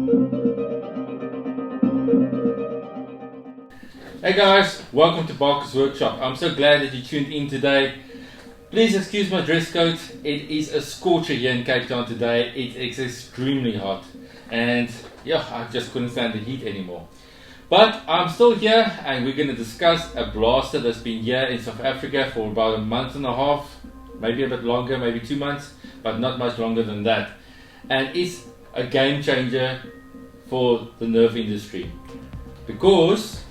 Hey guys, welcome to Barker's Workshop. I'm so glad that you tuned in today. Please excuse my dress code. It is a scorcher here in Cape Town today. It is extremely hot and yeah, I just couldn't stand the heat anymore. But I'm still here and we're going to discuss a blaster that's been here in South Africa for about a month and a half, maybe a bit longer, maybe 2 months, but not much longer than that. And it's a game changer for the nerf industry. Because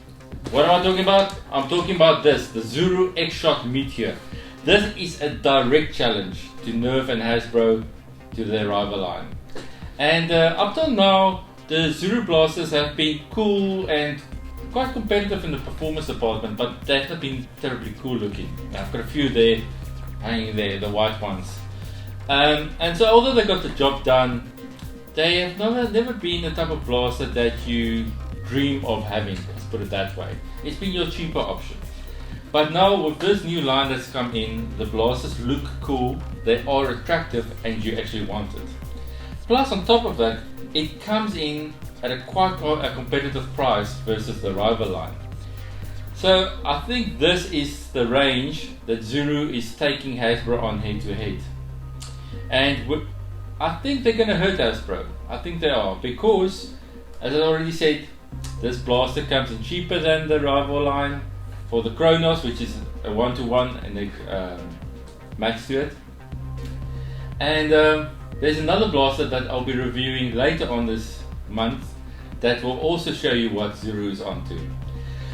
what am I talking about? I'm talking about this, the Zuru X-Shot Meteor. This is a direct challenge to Nerf and Hasbro to their rival line. And up till now, the Zuru blasters have been cool and quite competitive in the performance department, but they've not been terribly cool looking. I've got a few there, hanging there, the white ones. And so although they got the job done, they have never been the type of blaster that you dream of having, let's put it that way. It's been your cheaper option. But now with this new line that's come in, the blasters look cool, they are attractive, and you actually want it. Plus on top of that, it comes in at a quite a competitive price versus the rival line. So I think this is the range that Zuru is taking Hasbro on head to head. And I think they're going to hurt Hasbro. I think they are, because as I already said, this blaster comes in cheaper than the rival line for the Kronos, which is a 1-to-1 and they match to it. And there's another blaster that I'll be reviewing later on this month that will also show you what Zuru is onto.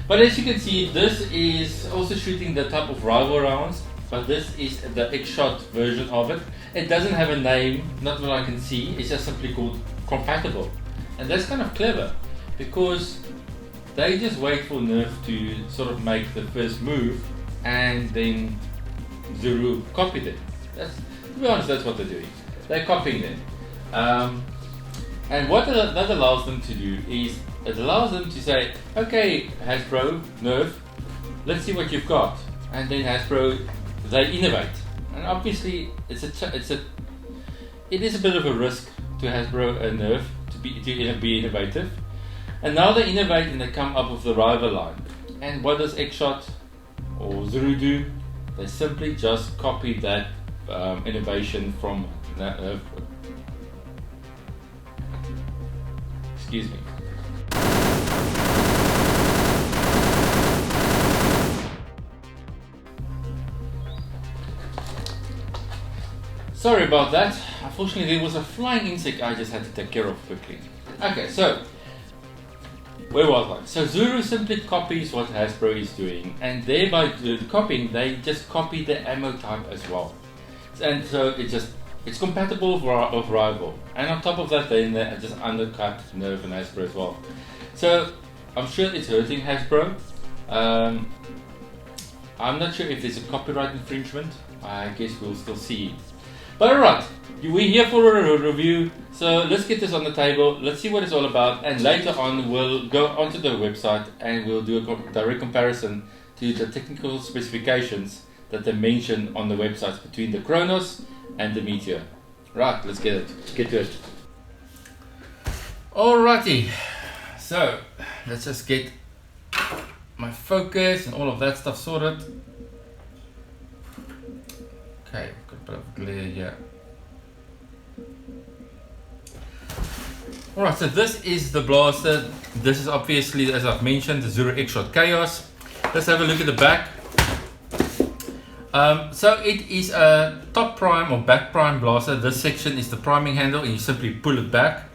But as you can see, this is also shooting the type of rival rounds, but this is the X-Shot version of it. It doesn't have a name, not what I can see, it's just simply called compatible. And that's kind of clever, because they just wait for Nerf to sort of make the first move and then Zuru copy them. To be honest, that's what they're doing. They're copying them. And what that allows them to do is, it allows them to say, okay, Hasbro, Nerf, let's see what you've got. And then Hasbro, they innovate. And obviously, it is a bit of a risk to Hasbro and Nerf to be innovative. And now they innovate and they come up with the rival line. And what does X-Shot or Zuru do? They simply just copy that innovation from excuse me. Sorry about that. Unfortunately, there was a flying insect I just had to take care of quickly. Okay, so where was I? So Zuru simply copies what Hasbro is doing, and thereby copying, they just copy the ammo type as well. And so it's compatible with rival. And on top of that, they just undercut Nerf and Hasbro as well. So I'm sure it's hurting Hasbro. I'm not sure if there's a copyright infringement. I guess we'll still see. But alright, we're here for a review, so let's get this on the table, let's see what it's all about, and later on we'll go onto the website and we'll do a direct comparison to the technical specifications that they mention on the websites between the Kronos and the Meteor. Right, let's get to it. Alrighty, so let's just get my focus and all of that stuff sorted. Okay, got a bit of glare here. Alright, so this is the blaster. This is obviously, as I've mentioned, the Zuru X-Shot Chaos. Let's have a look at the back. So it is a top prime or back prime blaster. This section is the priming handle and you simply pull it back.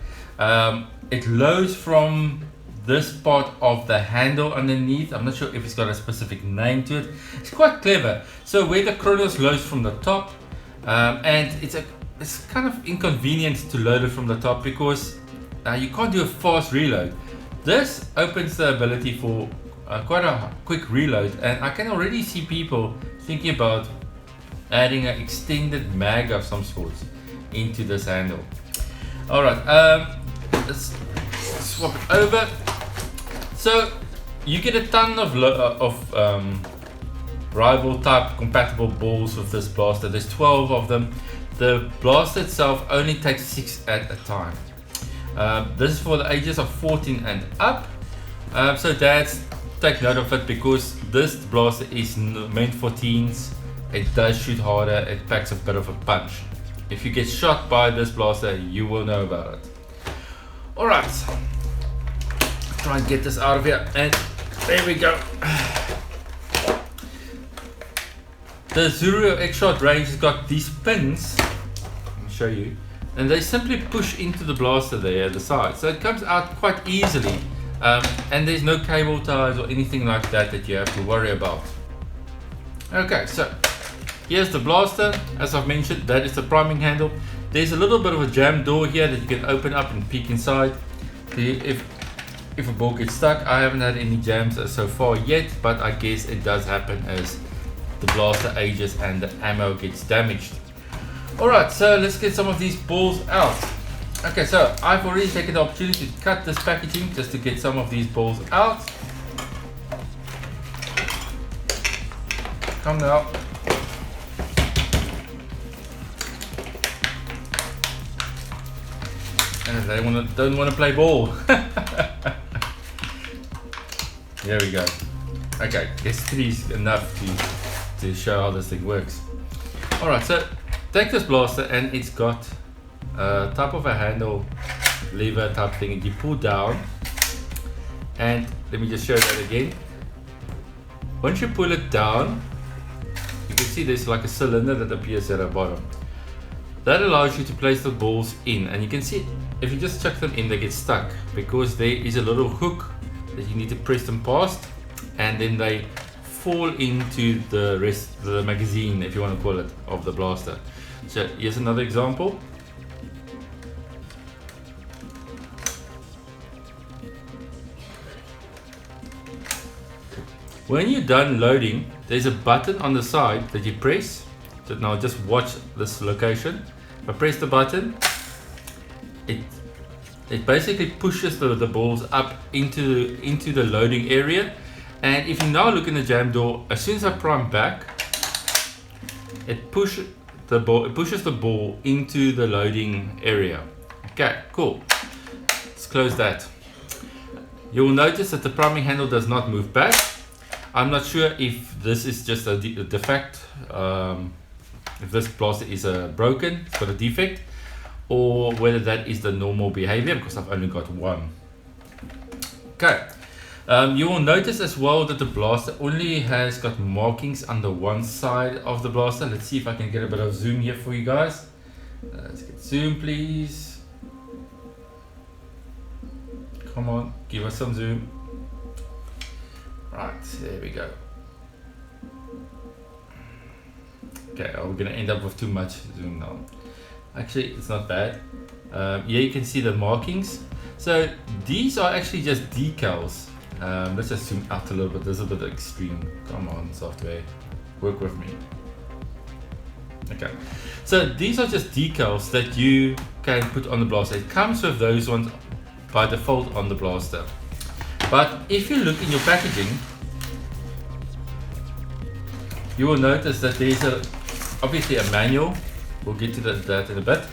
It loads from this part of the handle underneath. I'm not sure if it's got a specific name to it. It's quite clever. So where the Kronos loads from the top, and it's kind of inconvenient to load it from the top because you can't do a fast reload. This opens the ability for quite a quick reload, and I can already see people thinking about adding an extended mag of some sorts into this handle. Alright, let's swap it over. So you get a ton of rival type compatible balls with this blaster. There's 12 of them. The blaster itself only takes 6 at a time. This is for the ages of 14 and up. So dads, take note of it, because this blaster is meant for teens. It does shoot harder, it packs a bit of a punch. If you get shot by this blaster, you will know about it. Alright, try and get this out of here, and there we go. The Zuru X-Shot range has got these pins, I'll show you, and they simply push into the blaster there at the side, so it comes out quite easily, and there's no cable ties or anything like that that you have to worry about. Okay, so here's the blaster. As I've mentioned, that is the priming handle. There's a little bit of a jam door here that you can open up and peek inside. If a ball gets stuck, I haven't had any jams so far yet, but I guess it does happen as the blaster ages and the ammo gets damaged. Alright, so let's get some of these balls out. Okay, so I've already taken the opportunity to cut this packaging just to get some of these balls out. Come now. And they don't want to play ball. There we go. Okay, guess 3 is enough to show how this thing works. Alright, so take this blaster, and it's got a type of a handle lever type thing, and you pull down, and let me just show that again. Once you pull it down, you can see there's like a cylinder that appears at the bottom. That allows you to place the balls in, and you can see if you just chuck them in, they get stuck because there is a little hook that you need to press them past, and then they fall into the rest of the magazine, if you want to call it, of the blaster. So here's another example. When you're done loading, there's a button on the side that you press. So now just watch this location. If I press the button, it basically pushes the balls up into the loading area. And if you now look in the jam door, as soon as I prime back, it pushes the ball into the loading area. Okay, cool. Let's close that. You will notice that the priming handle does not move back. I'm not sure if this is just a defect, if this blaster is broken, it's got a defect, or whether that is the normal behavior, because I've only got one. Okay. You will notice as well that the blaster only has got markings on the one side of the blaster. Let's see if I can get a bit of zoom here for you guys. Let's get zoom, please. Come on, give us some zoom. Right, there we go. Okay, we're gonna end up with too much zoom now. Actually, it's not bad. Here you can see the markings. So these are actually just decals. Let's just zoom out a little bit. This is a bit extreme. Come on, software, work with me. Okay, so these are just decals that you can put on the blaster. It comes with those ones by default on the blaster. But if you look in your packaging, you will notice that there's obviously a manual. We'll get to that in a bit.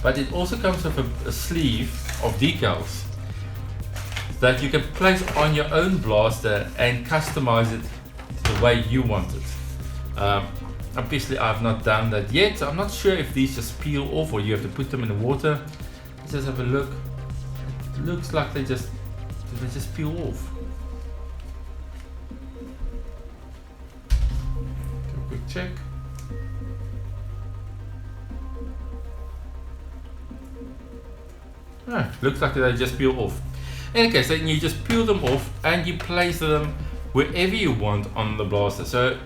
But it also comes with a sleeve of decals that you can place on your own blaster and customize it the way you want it. Obviously I've not done that yet, so I'm not sure if these just peel off or you have to put them in the water. Let's just have a look. It looks like they just peel off. Do a quick check. Looks like they just peel off. Okay, so you just peel them off and you place them wherever you want on the blaster. So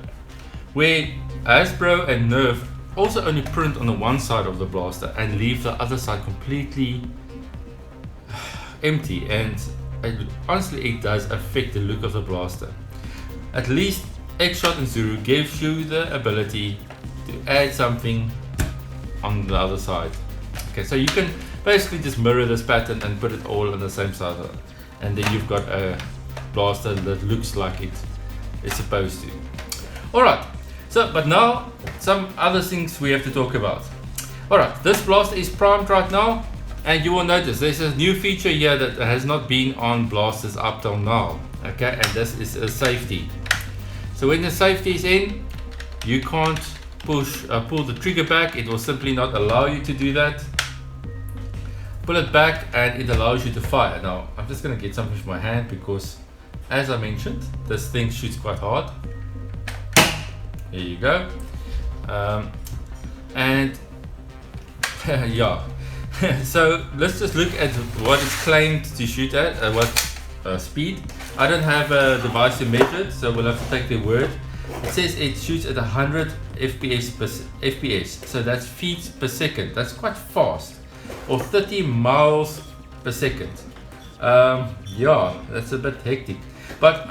where Hasbro and Nerf also only print on the one side of the blaster and leave the other side completely empty, and honestly it does affect the look of the blaster. At least X-Shot and Zuru gives you the ability to add something on the other side. Okay, so you can basically just mirror this pattern and put it all on the same side, and then you've got a blaster that looks like it is supposed to. Alright, so but now some other things we have to talk about. Alright, this blaster is primed right now. And you will notice there's a new feature here that has not been on blasters up till now. Okay, and this is a safety. So when the safety is in, you can't pull the trigger back. It will simply not allow you to do that. Pull it back and it allows you to fire. Now I'm just going to get something from my hand because, as I mentioned, this thing shoots quite hard. There you go. And yeah. So let's just look at what it's claimed to shoot at, what speed. I don't have a device to measure it, so we'll have to take their word. It says it shoots at 100 FPS, so that's feet per second. That's quite fast, or 30 miles per second. Yeah, that's a bit hectic, but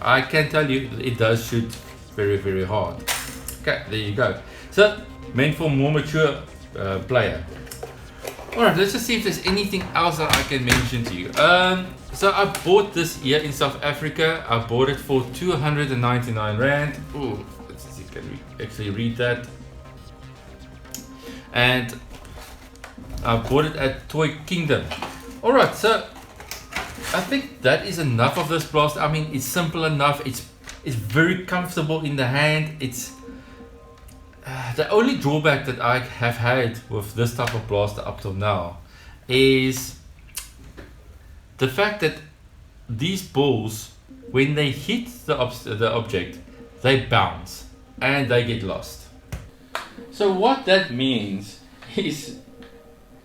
I can tell you it does shoot very, very hard. Okay, there you go. So meant for more mature player. Alright, let's just see if there's anything else that I can mention to you. So I bought this here in South Africa. I bought it for 299 Rand. Oh, let's see, can we actually read that? And I bought it at Toy Kingdom. Alright, so I think that is enough of this blaster. I mean, it's simple enough. It's very comfortable in the hand. It's the only drawback that I have had with this type of blaster up till now is the fact that these balls, when they hit the object, they bounce and they get lost. So what that means is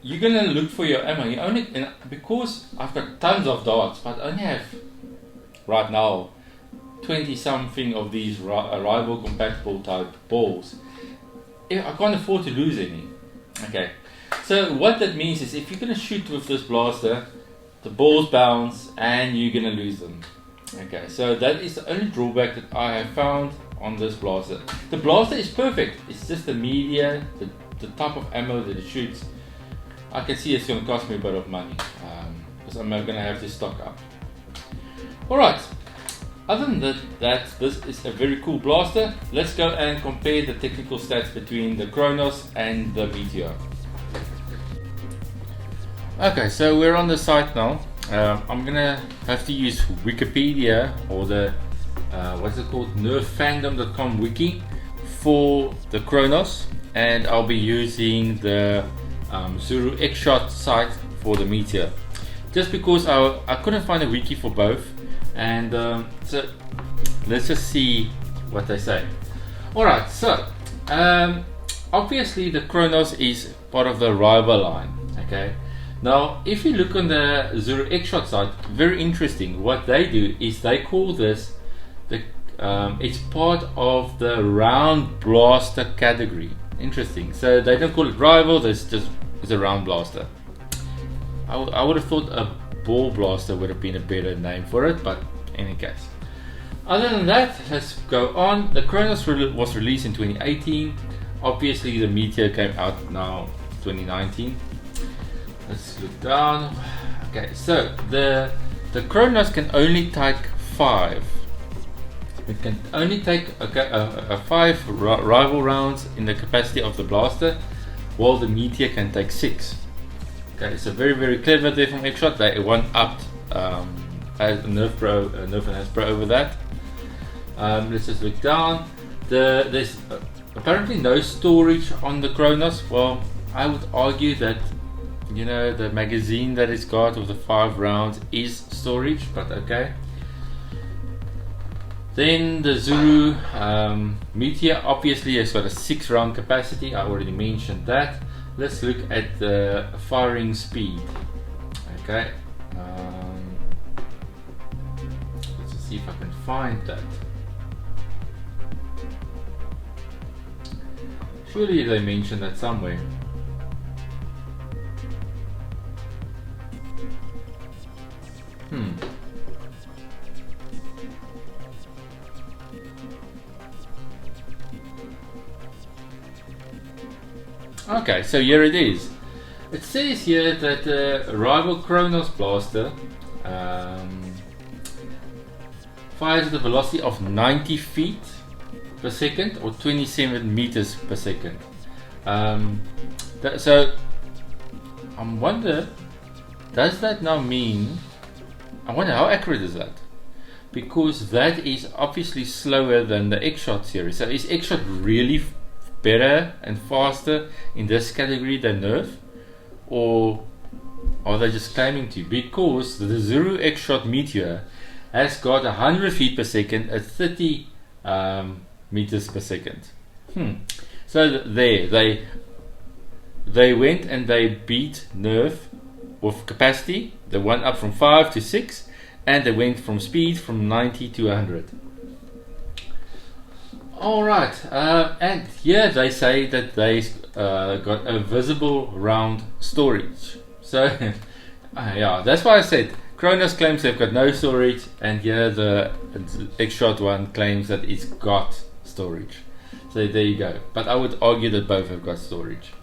you're gonna look for your ammo. You only, and because I've got tons of darts, but I only have right now 20 something of these rival compatible type balls. I can't afford to lose any. Okay, so what that means is if you're going to shoot with this blaster, the balls bounce and you're going to lose them. Okay, so that is the only drawback that I have found on this blaster. The blaster is perfect, it's just the media, the type of ammo that it shoots. I can see it's going to cost me a bit of money because I'm going to have to stock up. Alright. Other than that, this is a very cool blaster. Let's go and compare the technical stats between the Kronos and the Meteor. Okay, so we're on the site now. I'm gonna have to use Wikipedia or the what's it called, nerffandom.com wiki for the Kronos, and I'll be using the Zuru X-Shot site for the Meteor. Just because I couldn't find a wiki for both. And so let's just see what they say. Alright, so obviously the Kronos is part of the rival line. Okay, now if you look on the Zuru X-Shot site, very interesting. What they do is they call this it's part of the round blaster category. Interesting. So they don't call it rival, it's a round blaster. I would have thought a ball blaster would have been a better name for it, but in any case. Other than that, let's go on. The Kronos was released in 2018. Obviously the Meteor came out now 2019. Let's look down. Okay, so the Kronos can only take 5. It can only take a 5 rival rounds in the capacity of the blaster, while the Meteor can take 6. Okay, so very, very clever there from X-Shot. They one-upped as Nerf and Hasbro over that. Let's just look down. There's apparently no storage on the Kronos. Well, I would argue that, you know, the magazine that it's got with the 5 rounds is storage, but okay. Then the Zuru Meteor obviously has got a 6 round capacity. I already mentioned that. Let's look at the firing speed. Okay, let's see if I can find that. Surely they mentioned that somewhere. Okay, so here it is. It says here that the rival Kronos blaster fires at a velocity of 90 feet per second or 27 meters per second. So I wonder, does that now mean, I wonder how accurate is that? Because that is obviously slower than the X-Shot series. So is X-Shot really better and faster in this category than Nerf? Or are they just claiming to? Because the Zuru X-Shot Meteor has got 100 feet per second at 30 meters per second. So there, they went and they beat Nerf with capacity. They went up from 5 to 6, and they went from speed from 90 to 100. Alright, and here they say that they got a visible round storage. So yeah, that's why I said Kronos claims they've got no storage, and here the X-Shot one claims that it's got storage. So there you go. But I would argue that both have got storage.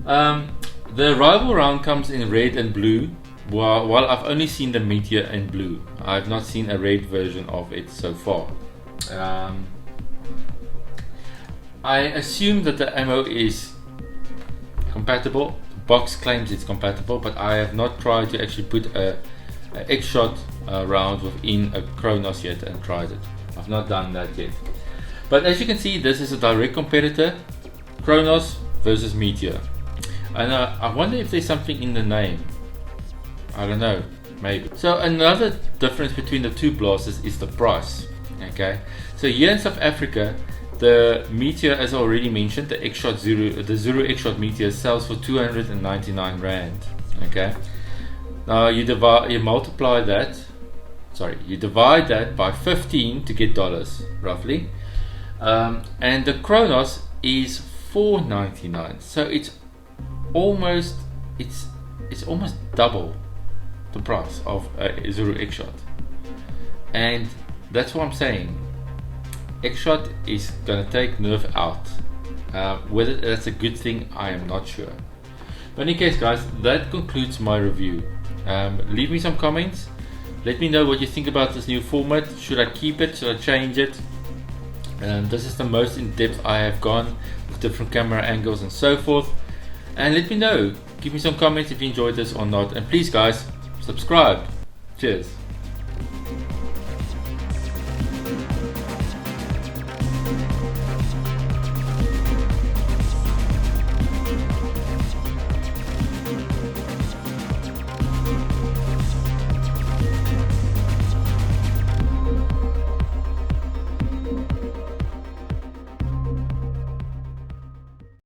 The rival round comes in red and blue, while I've only seen the Meteor in blue. I've not seen a red version of it so far. I assume that the ammo is compatible. The box claims it's compatible, but I have not tried to actually put a X-Shot round within a Kronos yet and tried it. I've not done that yet. But as you can see, this is a direct competitor, Kronos versus Meteor. And I wonder if there's something in the name. I don't know, maybe. So another difference between the two blasters is the price. Okay, so here in South Africa, the Meteor, as I already mentioned, the Zuru X-Shot Meteor sells for 299 Rand. Okay, now you divide that by 15 to get dollars roughly, and the Kronos is 499. So it's almost double the price of a Zuru X-Shot, and that's what I'm saying. X-Shot is gonna take Nerf out. Whether that's a good thing, I am not sure. But in any case, guys, that concludes my review. Leave me some comments. Let me know what you think about this new format. Should I keep it? Should I change it? This is the most in depth I have gone with different camera angles and so forth. And let me know. Give me some comments if you enjoyed this or not. And please, guys, subscribe. Cheers.